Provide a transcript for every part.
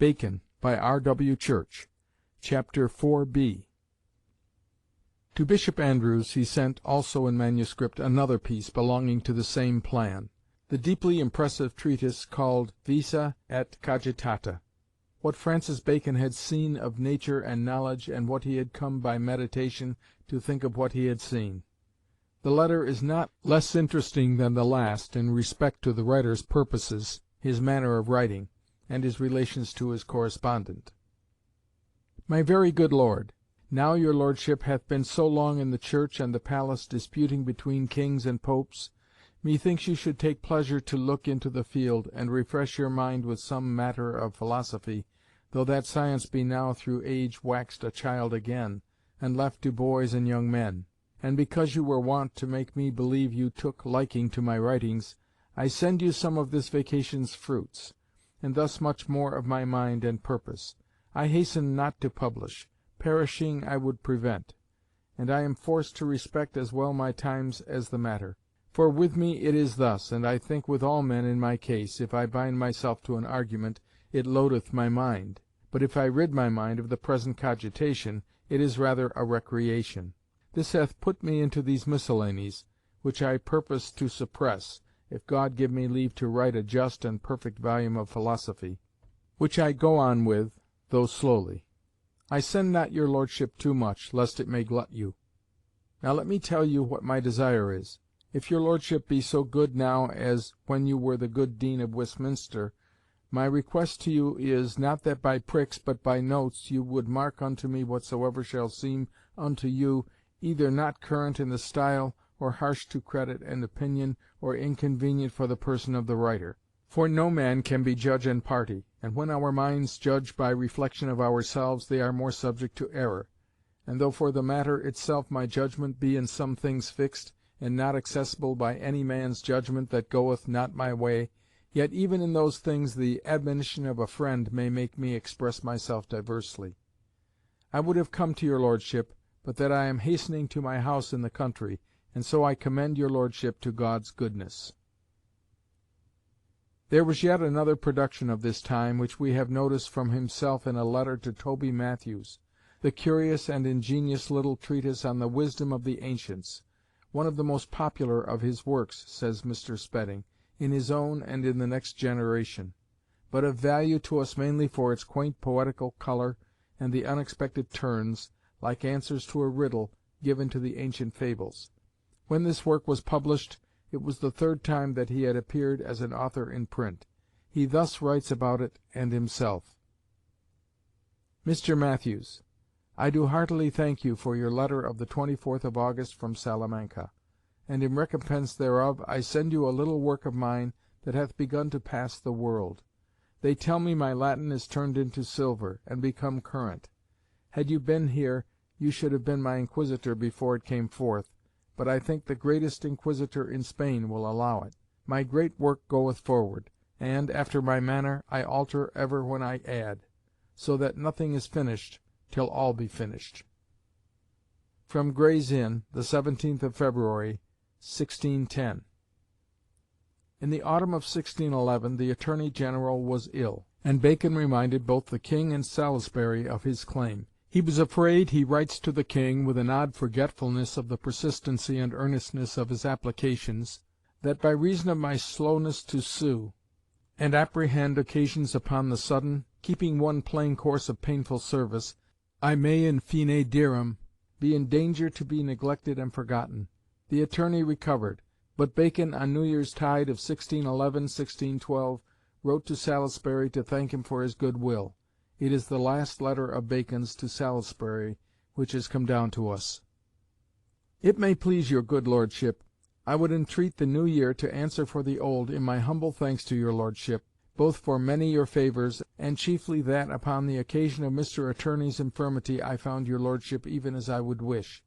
Bacon, by R.W. Church. Chapter 4b. To Bishop Andrewes he sent, also in manuscript, another piece belonging to the same plan, the deeply impressive treatise called Visa et Cogitata, what Francis Bacon had seen of nature and knowledge, and what he had come by meditation to think of what he had seen. The letter is not less interesting than the last in respect to the writer's purposes, his manner of writing, and his relations to his correspondent. My very good Lord, now your Lordship hath been so long in the church and the palace disputing between kings and popes, methinks you should take pleasure to look into the field, and refresh your mind with some matter of philosophy, though that science be now through age waxed a child again, and left to boys and young men. And because you were wont to make me believe you took liking to my writings, I send you some of this vacation's fruits, and thus much more of my mind and purpose. I hasten not to publish, perishing I would prevent, and I am forced to respect as well my times as the matter. For with me it is thus, and I think with all men in my case, if I bind myself to an argument, it loadeth my mind, but if I rid my mind of the present cogitation, it is rather a recreation. This hath put me into these miscellanies, which I purpose to suppress, if God give me leave to write a just and perfect volume of philosophy, which I go on with, though slowly. I send not your Lordship too much, lest it may glut you. Now let me tell you what my desire is. If your Lordship be so good now as when you were the good Dean of Westminster, my request to you is, not that by pricks, but by notes, you would mark unto me whatsoever shall seem unto you either not current in the style, or harsh to credit and opinion, or inconvenient for the person of the writer. For no man can be judge and party, and when our minds judge by reflection of ourselves, they are more subject to error. And though for the matter itself my judgment be in some things fixed, and not accessible by any man's judgment that goeth not my way, yet even in those things the admonition of a friend may make me express myself diversely. I would have come to your Lordship, but that I am hastening to my house in the country, and so I commend your Lordship to God's goodness. There was yet another production of this time, which we have noticed from himself in a letter to Toby Matthews, the curious and ingenious little treatise on the wisdom of the ancients, one of the most popular of his works, says Mr. Spedding, in his own and in the next generation, but of value to us mainly for its quaint poetical colour and the unexpected turns, like answers to a riddle, given to the ancient fables. When this work was published, it was the third time that he had appeared as an author in print. He thus writes about it and himself. Mr. Matthews, I do heartily thank you for your letter of the 24th of August from Salamanca, and in recompense thereof I send you a little work of mine that hath begun to pass the world. They tell me my Latin is turned into silver, and become current. Had you been here, you should have been my inquisitor before it came forth, but I think the greatest inquisitor in Spain will allow it. My great work goeth forward, and, after my manner, I alter ever when I add, so that nothing is finished till all be finished. From Gray's Inn, the 17th of February, 1610. In the autumn of 1611 the Attorney General was ill, and Bacon reminded both the King and Salisbury of his claim. He was afraid, he writes to the King, with an odd forgetfulness of the persistency and earnestness of his applications, that by reason of my slowness to sue, and apprehend occasions upon the sudden, keeping one plain course of painful service, I may in fine dirum be in danger to be neglected and forgotten. The Attorney recovered, but Bacon on New Year's tide of 1611-1612 wrote to Salisbury to thank him for his good will. It is the last letter of Bacon's to Salisbury which has come down to us. It may please your good Lordship, I would entreat the New Year to answer for the old in my humble thanks to your Lordship, both for many your favours, and chiefly that upon the occasion of Mr. Attorney's infirmity I found your Lordship even as I would wish.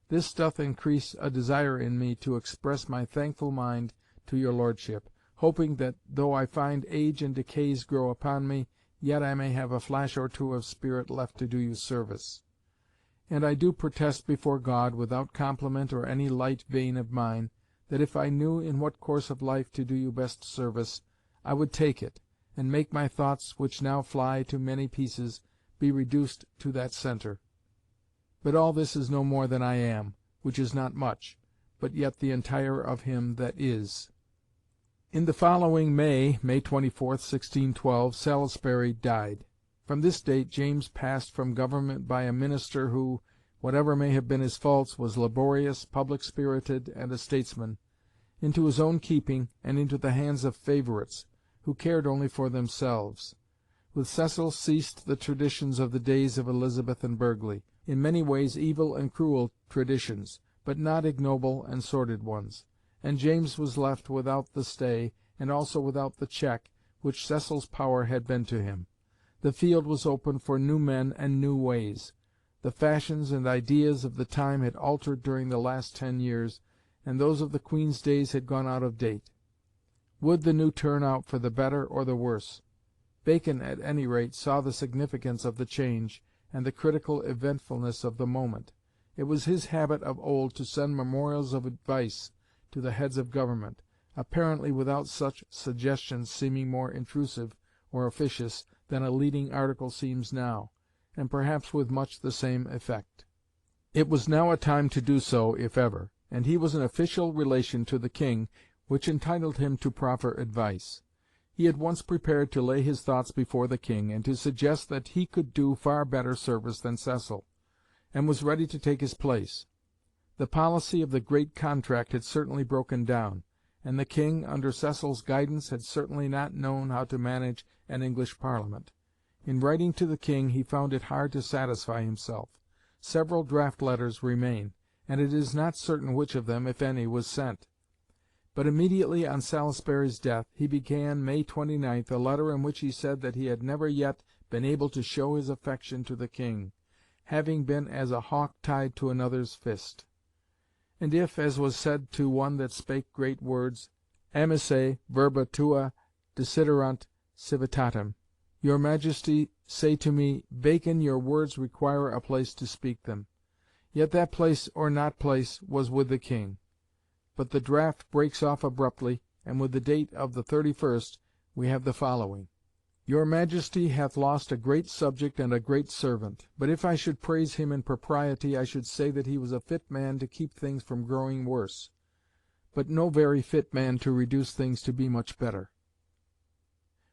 This doth increase a desire in me to express my thankful mind to your Lordship, hoping that though I find age and decays grow upon me, yet I may have a flash or two of spirit left to do you service. And I do protest before God, without compliment or any light vein of mine, that if I knew in what course of life to do you best service, I would take it, and make my thoughts, which now fly to many pieces, be reduced to that centre. But all this is no more than I am, which is not much, but yet the entire of him that is." In the following May 24th, 1612, Salisbury died. From this date James passed from government by a minister who, whatever may have been his faults, was laborious, public-spirited, and a statesman, into his own keeping and into the hands of favourites, who cared only for themselves. With Cecil ceased the traditions of the days of Elizabeth and Burghley, in many ways evil and cruel traditions, but not ignoble and sordid ones, and James was left without the stay, and also without the check, which Cecil's power had been to him. The field was open for new men and new ways. The fashions and ideas of the time had altered during the last 10 years, and those of the Queen's days had gone out of date. Would the new turn out for the better or the worse? Bacon, at any rate, saw the significance of the change, and the critical eventfulness of the moment. It was his habit of old to send memorials of advice to the heads of government, apparently without such suggestions seeming more intrusive or officious than a leading article seems now, and perhaps with much the same effect. It was now a time to do so, if ever, and he was an official relation to the King, which entitled him to proffer advice. He at once prepared to lay his thoughts before the King, and to suggest that he could do far better service than Cecil, and was ready to take his place. The policy of the Great Contract had certainly broken down, and the King, under Cecil's guidance, had certainly not known how to manage an English Parliament. In writing to the King he found it hard to satisfy himself. Several draft letters remain, and it is not certain which of them, if any, was sent. But immediately on Salisbury's death he began, May 29th, a letter in which he said that he had never yet been able to show his affection to the King, having been as a hawk tied to another's fist. And if, as was said to one that spake great words, amice verba tua desiderant civitatem, your Majesty say to me, Bacon, your words require a place to speak them. Yet that place or not place was with the King. But the draft breaks off abruptly, and with the date of the 31st we have the following: "Your Majesty hath lost a great subject and a great servant, but if I should praise him in propriety, I should say that he was a fit man to keep things from growing worse, but no very fit man to reduce things to be much better.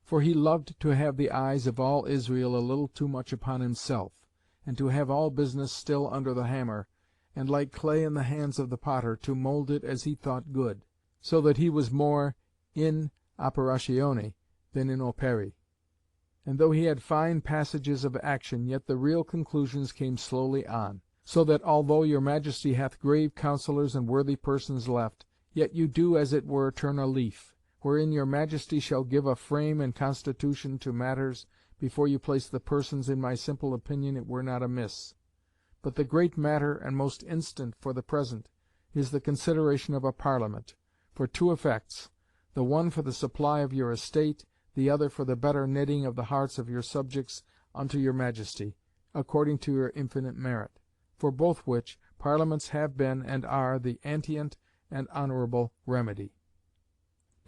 For he loved to have the eyes of all Israel a little too much upon himself, and to have all business still under the hammer, and like clay in the hands of the potter, to mould it as he thought good, so that he was more in operatione than in opere. And though he had fine passages of action, yet the real conclusions came slowly on. So that although your Majesty hath grave counsellors and worthy persons left, yet you do as it were turn a leaf, wherein your Majesty shall give a frame and constitution to matters, before you place the persons in my simple opinion it were not amiss. But the great matter and most instant for the present is the consideration of a Parliament, for two effects, the one for the supply of your estate, the other for the better knitting of the hearts of your subjects unto your Majesty, according to your infinite merit. For both which, Parliaments have been and are the antient and honourable remedy.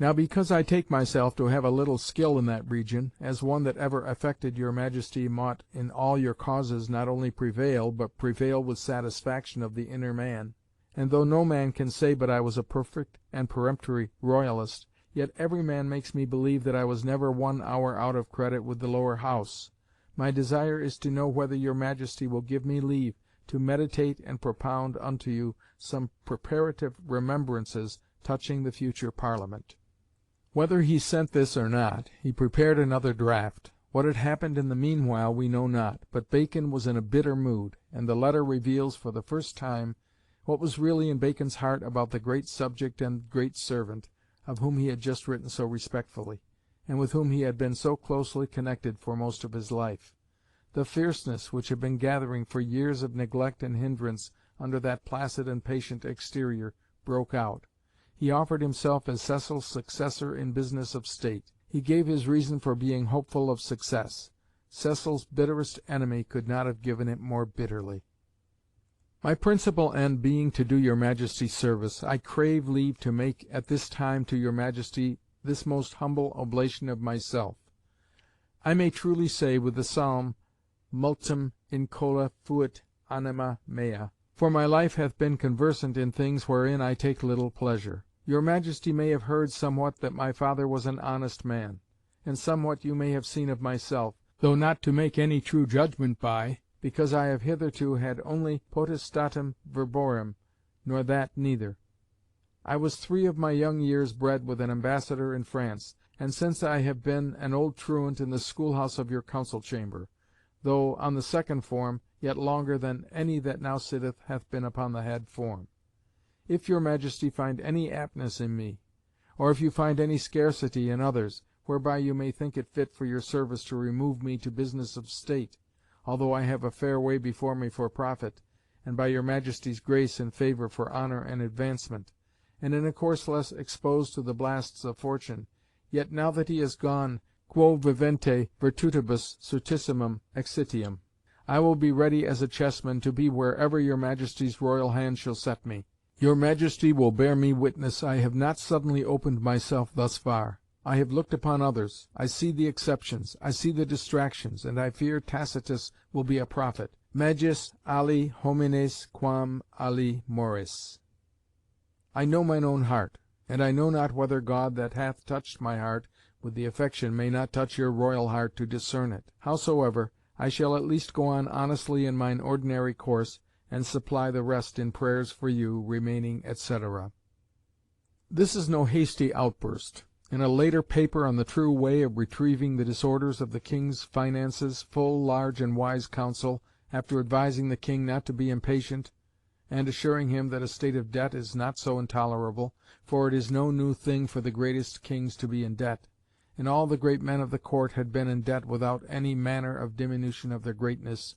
Now because I take myself to have a little skill in that region, as one that ever affected your Majesty mought in all your causes not only prevail, but prevail with satisfaction of the inner man, and though no man can say but I was a perfect and peremptory royalist, yet every man makes me believe that I was never 1 hour out of credit with the lower house, my desire is to know whether your Majesty will give me leave to meditate and propound unto you some preparative remembrances touching the future Parliament." Whether he sent this or not, he prepared another draft. What had happened in the meanwhile we know not, but Bacon was in a bitter mood, and the letter reveals for the first time what was really in Bacon's heart about the great subject and great servant, of whom he had just written so respectfully, and with whom he had been so closely connected for most of his life. The fierceness which had been gathering for years of neglect and hindrance under that placid and patient exterior broke out. He offered himself as Cecil's successor in business of state. He gave his reason for being hopeful of success. Cecil's bitterest enemy could not have given it more bitterly. "My principal end being to do your Majesty service, I crave leave to make at this time to your Majesty this most humble oblation of myself. I may truly say with the Psalm, Multum incola fuit anima mea, for my life hath been conversant in things wherein I take little pleasure. Your Majesty may have heard somewhat that my father was an honest man, and somewhat you may have seen of myself, though not to make any true judgment by, because I have hitherto had only potestatem verborum, nor that neither. I was 3 of my young years bred with an ambassador in France, and since I have been an old truant in the schoolhouse of your council chamber, though on the second form, yet longer than any that now sitteth hath been upon the head form. If your Majesty find any aptness in me, or if you find any scarcity in others, whereby you may think it fit for your service to remove me to business of state, although I have a fair way before me for profit, and by your Majesty's grace and favour for honour and advancement, and in a course less exposed to the blasts of fortune, yet now that he is gone, quo vivente virtutibus certissimum exitium, I will be ready as a chessman to be wherever your Majesty's royal hand shall set me. Your Majesty will bear me witness I have not suddenly opened myself thus far. I have looked upon others, I see the exceptions, I see the distractions, and I fear Tacitus will be a prophet. Magis ali homines quam ali mores. I know mine own heart, and I know not whether God that hath touched my heart with the affection may not touch your royal heart to discern it. Howsoever, I shall at least go on honestly in mine ordinary course, and supply the rest in prayers for you, remaining, etc. This is no hasty outburst. In a later paper on the true way of retrieving the disorders of the King's finances, full, large, and wise counsel, after advising the King not to be impatient, and assuring him that a state of debt is not so intolerable, for it is no new thing for the greatest kings to be in debt, and all the great men of the court had been in debt without any manner of diminution of their greatness,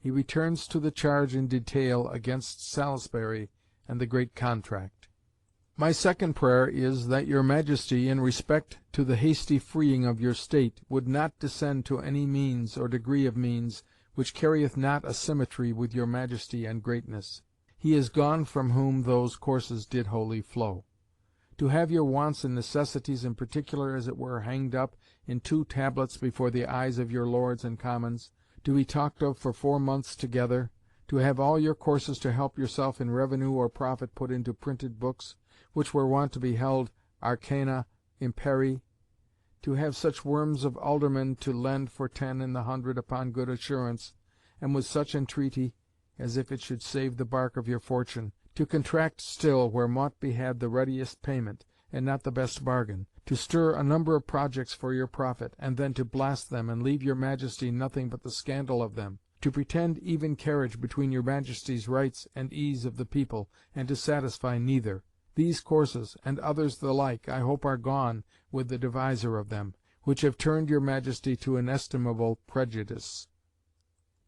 he returns to the charge in detail against Salisbury and the great contract. My second prayer is, that your Majesty, in respect to the hasty freeing of your state, would not descend to any means, or degree of means, which carrieth not a symmetry with your Majesty and greatness. He is gone from whom those courses did wholly flow. To have your wants and necessities in particular, as it were, hanged up in 2 tablets before the eyes of your Lords and Commons, to be talked of for 4 months together, to have all your courses to help yourself in revenue or profit put into printed books, which were wont to be held arcana imperi, to have such worms of aldermen to lend for 10 in the 100 upon good assurance, and with such entreaty, as if it should save the bark of your fortune, to contract still where mought be had the readiest payment, and not the best bargain, to stir a number of projects for your profit, and then to blast them, and leave your Majesty nothing but the scandal of them, to pretend even carriage between your Majesty's rights and ease of the people, and to satisfy neither. These courses, and others the like, I hope are gone with the deviser of them, which have turned your Majesty to inestimable prejudice."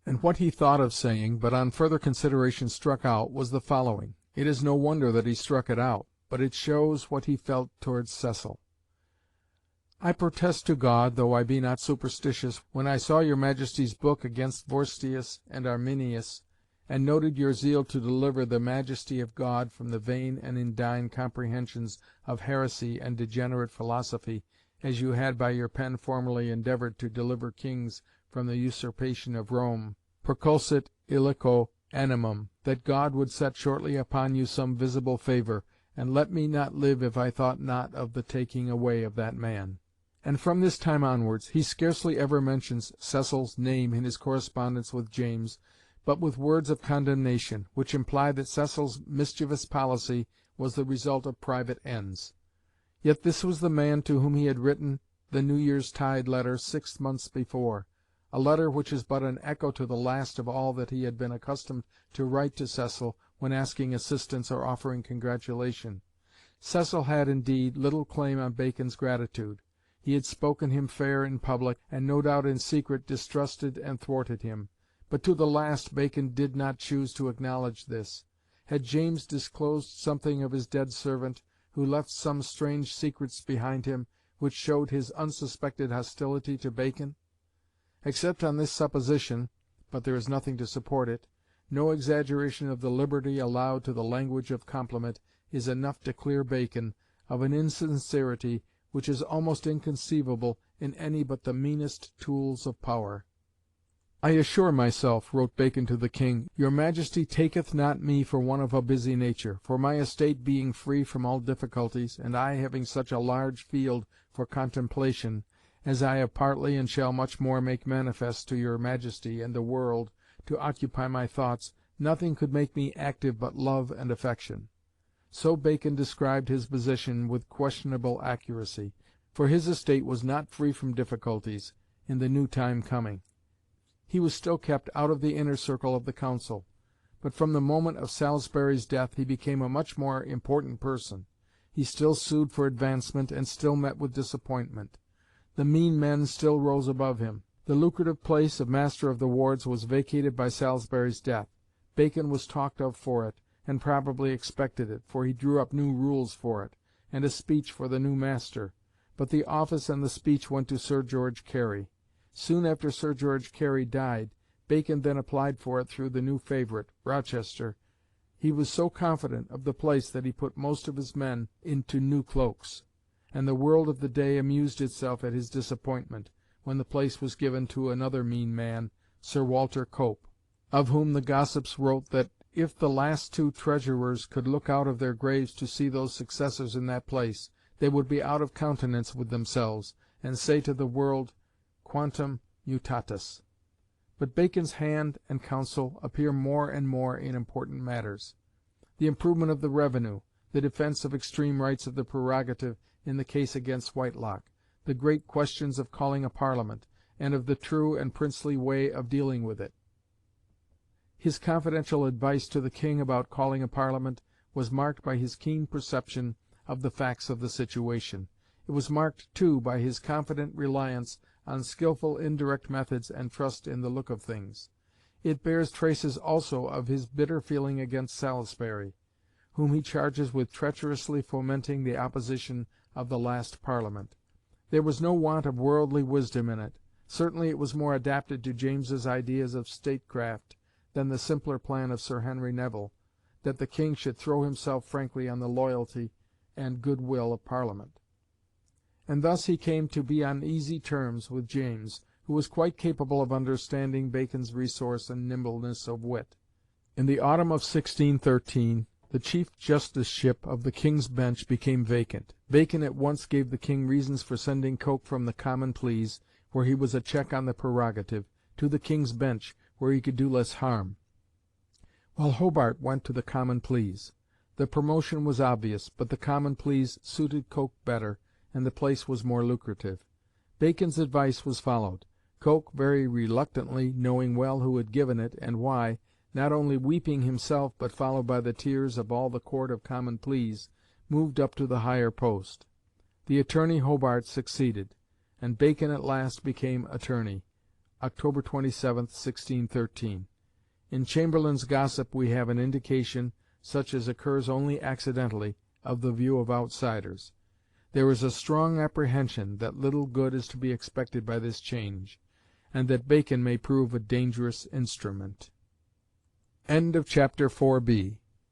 And what he thought of saying, but on further consideration struck out, was the following. It is no wonder that he struck it out, but it shows what he felt towards Cecil. "I protest to God, though I be not superstitious, when I saw your Majesty's book against Vorstius and Arminius, and noted your zeal to deliver the Majesty of God from the vain and indign comprehensions of heresy and degenerate philosophy, as you had by your pen formerly endeavoured to deliver kings from the usurpation of Rome, perculsit illico animum, that God would set shortly upon you some visible favour, and let me not live if I thought not of the taking away of that man." And from this time onwards, he scarcely ever mentions Cecil's name in his correspondence with James, but with words of condemnation, which imply that Cecil's mischievous policy was the result of private ends. Yet this was the man to whom he had written the New Year's Tide letter 6 months before, a letter which is but an echo to the last of all that he had been accustomed to write to Cecil when asking assistance or offering congratulation. Cecil had, indeed, little claim on Bacon's gratitude. He had spoken him fair in public, and no doubt in secret distrusted and thwarted him. But to the last Bacon did not choose to acknowledge this. Had James disclosed something of his dead servant, who left some strange secrets behind him, which showed his unsuspected hostility to Bacon? Except on this supposition, but there is nothing to support it, no exaggeration of the liberty allowed to the language of compliment is enough to clear Bacon of an insincerity which is almost inconceivable in any but the meanest tools of power. "I assure myself," wrote Bacon to the King, "your Majesty taketh not me for one of a busy nature; for my estate being free from all difficulties, and I having such a large field for contemplation, as I have partly and shall much more make manifest to your Majesty and the world to occupy my thoughts, nothing could make me active but love and affection." So Bacon described his position with questionable accuracy, for his estate was not free from difficulties in the new time coming. He was still kept out of the inner circle of the Council, but from the moment of Salisbury's death he became a much more important person. He still sued for advancement, and still met with disappointment. The mean men still rose above him. The lucrative place of Master of the Wards was vacated by Salisbury's death. Bacon was talked of for it, and probably expected it, for he drew up new rules for it, and a speech for the new Master. But the office and the speech went to Sir George Carey. Soon after Sir George Carey died, Bacon then applied for it through the new favourite, Rochester. He was so confident of the place that he put most of his men into new cloaks, and the world of the day amused itself at his disappointment, when the place was given to another mean man, Sir Walter Cope, of whom the gossips wrote that if the last two treasurers could look out of their graves to see those successors in that place, they would be out of countenance with themselves, and say to the world, Quantum mutatus. But Bacon's hand and counsel appear more and more in important matters. The improvement of the revenue, the defence of extreme rights of the prerogative in the case against Whitelocke, the great questions of calling a Parliament, and of the true and princely way of dealing with it. His confidential advice to the King about calling a Parliament was marked by his keen perception of the facts of the situation. It was marked, too, by his confident reliance on skilful indirect methods and trust in the look of things. It bears traces also of his bitter feeling against Salisbury, whom he charges with treacherously fomenting the opposition of the last Parliament. There was no want of worldly wisdom in it. Certainly it was more adapted to James's ideas of statecraft than the simpler plan of Sir Henry Neville, that the King should throw himself frankly on the loyalty and good will of Parliament. And thus he came to be on easy terms with James, who was quite capable of understanding Bacon's resource and nimbleness of wit. In the autumn of 1613, the Chief Justiceship of the King's Bench became vacant. Bacon at once gave the King reasons for sending Coke from the Common Pleas, where he was a check on the prerogative, to the King's Bench, where he could do less harm, while Hobart went to the Common Pleas. The promotion was obvious, but the Common Pleas suited Coke better, and the place was more lucrative. Bacon's advice was followed. Coke, very reluctantly, knowing well who had given it, and why, not only weeping himself, but followed by the tears of all the Court of Common Pleas, moved up to the higher post. The attorney Hobart succeeded, and Bacon at last became attorney, October 27, 1613. In Chamberlain's gossip we have an indication, such as occurs only accidentally, of the view of outsiders. There is a strong apprehension that little good is to be expected by this change, and that Bacon may prove a dangerous instrument. Chapter 4b.